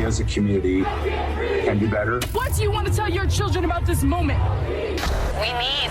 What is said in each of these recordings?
as a community can do better. What do you want to tell your children about this moment? We need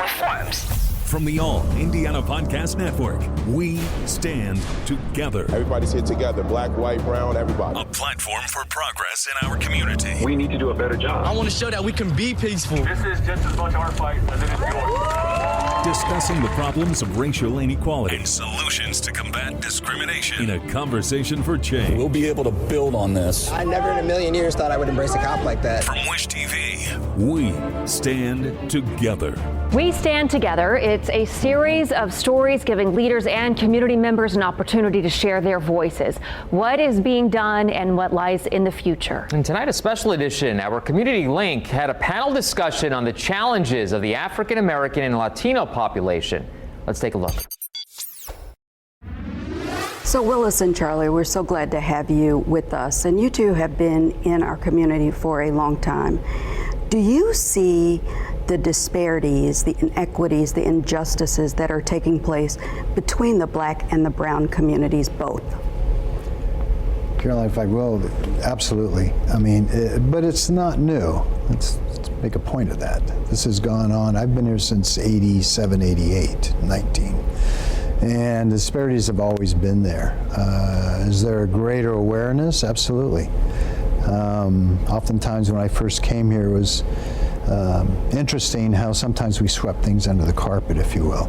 reforms. From the All Indiana Podcast Network, we stand together. Everybody's here together, black, white, brown, everybody. A platform for progress in our community. We need to do a better job. I want to show that we can be peaceful. This is just as much our fight as it is yours. Discussing the problems of racial inequality and solutions to combat discrimination in a conversation for change. We'll be able to build on this. I never in a million years thought I would embrace a cop like that. From Wish TV, we stand together. We Stand Together. It's a series of stories giving leaders and community members an opportunity to share their voices, what is being done and what lies in the future. And tonight, a special edition. Our Community Link had a panel discussion on the challenges of the African American and Latino population. Let's take a look. So Willis and Charlie, we're so glad to have you with us. And you two have been in our community for a long time. Do you see the disparities, the inequities, the injustices that are taking place between the black and the brown communities both? Caroline, if I will, absolutely. I mean, but it's not new. Let's make a point of that. This has gone on. I've been here since 87, 88, 19. And disparities have always been there. Is there a greater awareness? Absolutely. Oftentimes when I first came here, it was interesting how sometimes we swept things under the carpet, if you will.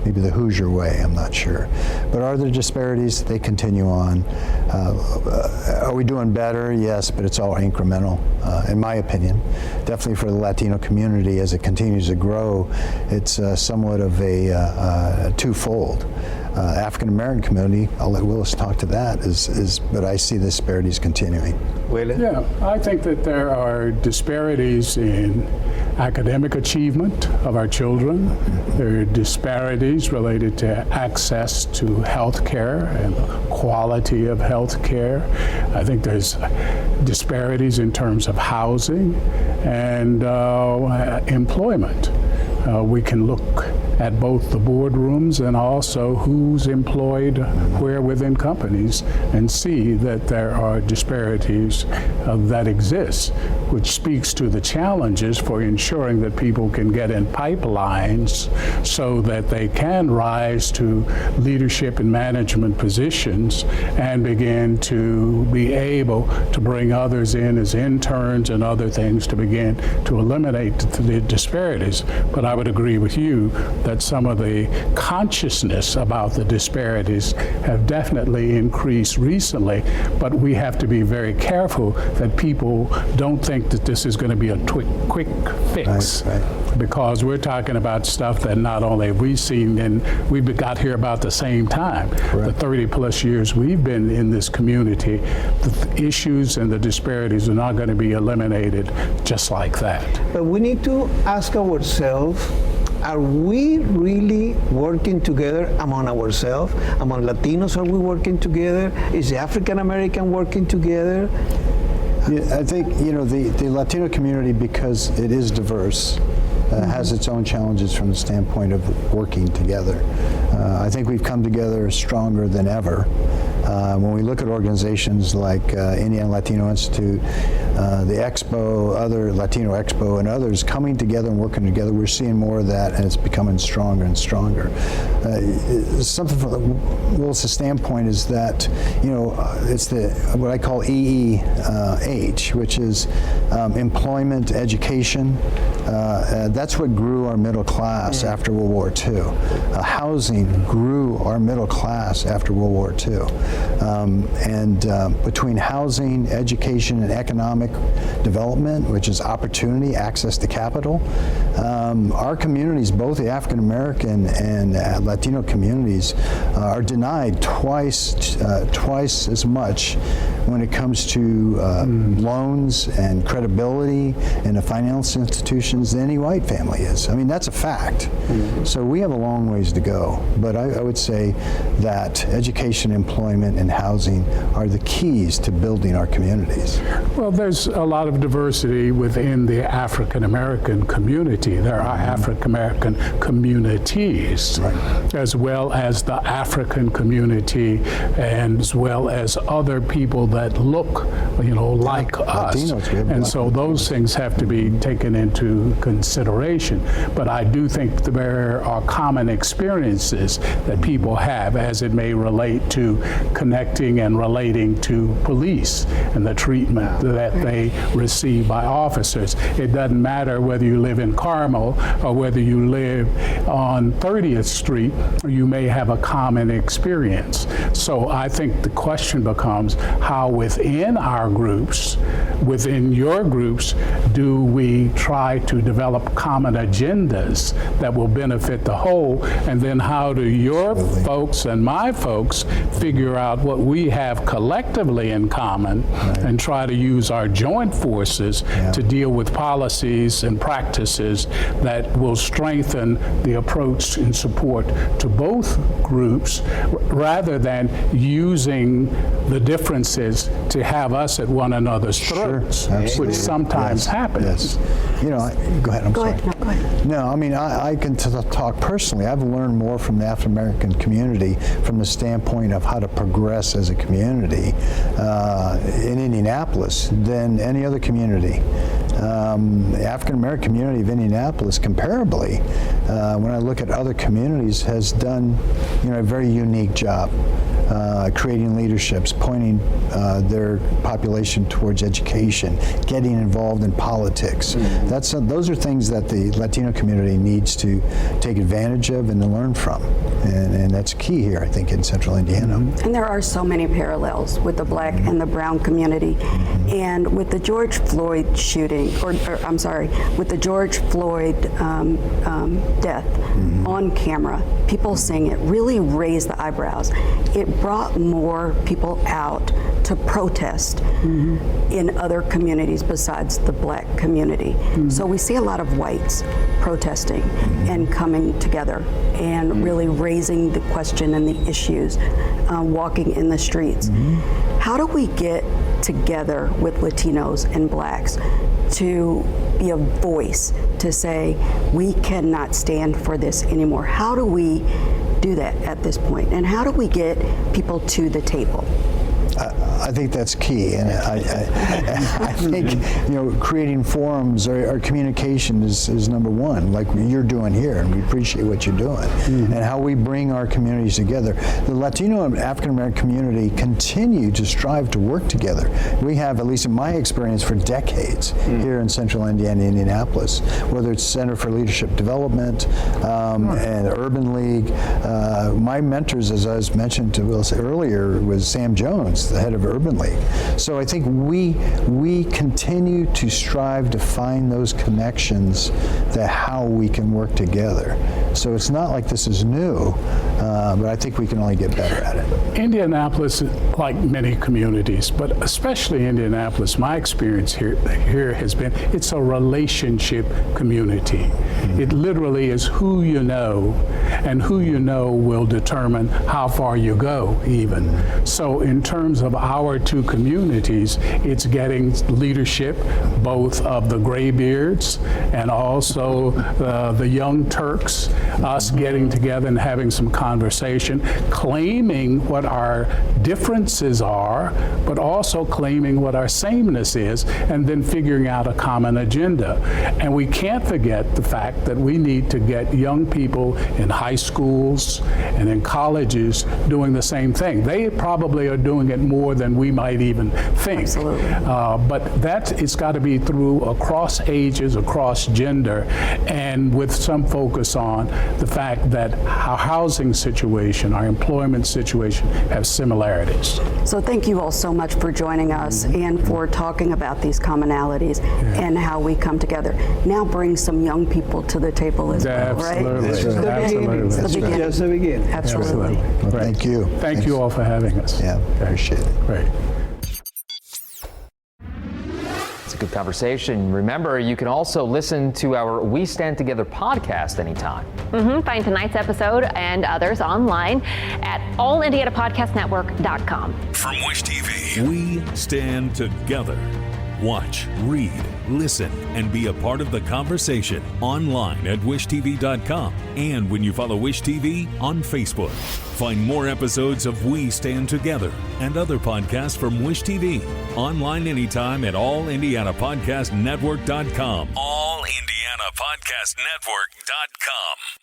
Maybe the Hoosier way, I'm not sure. But are there disparities? They continue on. Are we doing better? Yes, but it's all incremental, in my opinion. Definitely for the Latino community, as it continues to grow, it's somewhat of a twofold. African American community, I'll let Willis talk to that, but I see the disparities continuing. Yeah, I think that there are disparities in academic achievement of our children. There are disparities related to access to health care and quality of health care. I think there's disparities in terms of housing and employment. We can look at both the boardrooms and also who's employed where within companies and see that there are disparities that exist, which speaks to the challenges for ensuring that people can get in pipelines so that they can rise to leadership and management positions and begin to be able to bring others in as interns and other things to begin to eliminate the disparities. But I would agree with you that some of the consciousness about the disparities have definitely increased recently, but we have to be very careful that people don't think that this is going to be a quick fix. Right. Because we're talking about stuff that not only have we seen, and we've got here about the same time. Correct. The 30 plus years we've been in this community, the issues and the disparities are not going to be eliminated just like that. But we need to ask ourselves, are we really working together among ourselves? Among Latinos, are we working together? Is the African American working together? Yeah, I think, the Latino community, because it is diverse, has its own challenges from the standpoint of working together. I think we've come together stronger than ever. When we look at organizations like Indiana Latino Institute, the Expo, other Latino Expo, and others coming together and working together, we're seeing more of that, and it's becoming stronger and stronger. Something from Willis' standpoint is that, it's what I call EEH, which is employment, education. That's what grew our middle class after World War II. Housing grew our middle class after World War II. Between housing, education, and economic development, which is opportunity, access to capital, our communities, both the African American and Latino communities, are denied twice as much when it comes to loans and credibility in the financial institutions than any white family is. I mean, that's a fact. So we have a long ways to go. But I would say that education, employment, employment and housing are the keys to building our communities. Well, there's a lot of diversity within the African American community. There are African American communities, as well as the African community, and as well as other people that look, like us. Latinos, and so those things have to be taken into consideration. But I do think there are common experiences that people have as it may relate to connecting and relating to police and the treatment that they receive by officers. It doesn't matter whether you live in Carmel or whether you live on 30th Street, you may have a common experience. So I think the question becomes how within our groups, within your groups, do we try to develop common agendas that will benefit the whole, and then how do your folks and my folks figure out what we have collectively in common and try to use our joint forces to deal with policies and practices that will strengthen the approach and support to both groups rather than using the differences to have us at one another's throats, which sometimes happens. Go ahead. I'm sorry. Go ahead. No, I mean, I can talk personally. I've learned more from the African American community from the standpoint of how to progress as a community in Indianapolis than any other community. The African American community of Indianapolis, comparably, when I look at other communities, has done a very unique job. Creating leaderships, pointing their population towards education, getting involved in politics. Those are things that the Latino community needs to take advantage of and to learn from. And that's key here, I think, in Central Indiana. And there are so many parallels with the Black and the Brown community. And with the George Floyd shooting, with the George Floyd death on camera, people seeing it really raised the eyebrows. It brought more people out to protest in other communities besides the Black community. So we see a lot of whites protesting and coming together and really raising the question and the issues, walking in the streets. How do we get together with Latinos and Blacks to be a voice to say we cannot stand for this anymore? How do we do that at this point? And how do we get people to the table? I think that's key, and I think creating forums or communication is number one, like you're doing here, and we appreciate what you're doing, and how we bring our communities together. The Latino and African American community continue to strive to work together. We have, at least in my experience, for decades here in Central Indiana, Indianapolis, whether it's Center for Leadership Development and Urban League. My mentors, as I was mentioned to Will earlier, was Sam Jones, the head of Urban League. So I think we continue to strive to find those connections, that how we can work together. So it's not like this is new, but I think we can only get better at it. Indianapolis, like many communities, but especially Indianapolis, my experience here has been, it's a relationship community. It literally is who you know, and who you know will determine how far you go even. So in terms of our two communities, it's getting leadership, both of the graybeards and also the young Turks, us getting together and having some conversation, claiming what our differences are, but also claiming what our sameness is, and then figuring out a common agenda. And we can't forget the fact that we need to get young people in high schools and in colleges doing the same thing. They probably are doing it more than we might even think. Absolutely. But it's got to be through across ages, across gender, and with some focus on the fact that our housing situation, our employment situation have similarities. So thank you all so much for joining us and for talking about these commonalities and how we come together. Now bring some young people to the table as well, right? Absolutely. It's the beginning. Just the beginning. Absolutely. Well, thank you. Thank you all for having us. Yeah, appreciate it. Great. good conversation. Remember, you can also listen to our We Stand Together podcast anytime. Find tonight's episode and others online at allindianapodcastnetwork.com. From Wish TV, we stand together. Watch, read, listen, and be a part of the conversation online at wishtv.com and when you follow Wish TV on Facebook. Find more episodes of We Stand Together and other podcasts from Wish TV online anytime at allindianapodcastnetwork.com. allindianapodcastnetwork.com.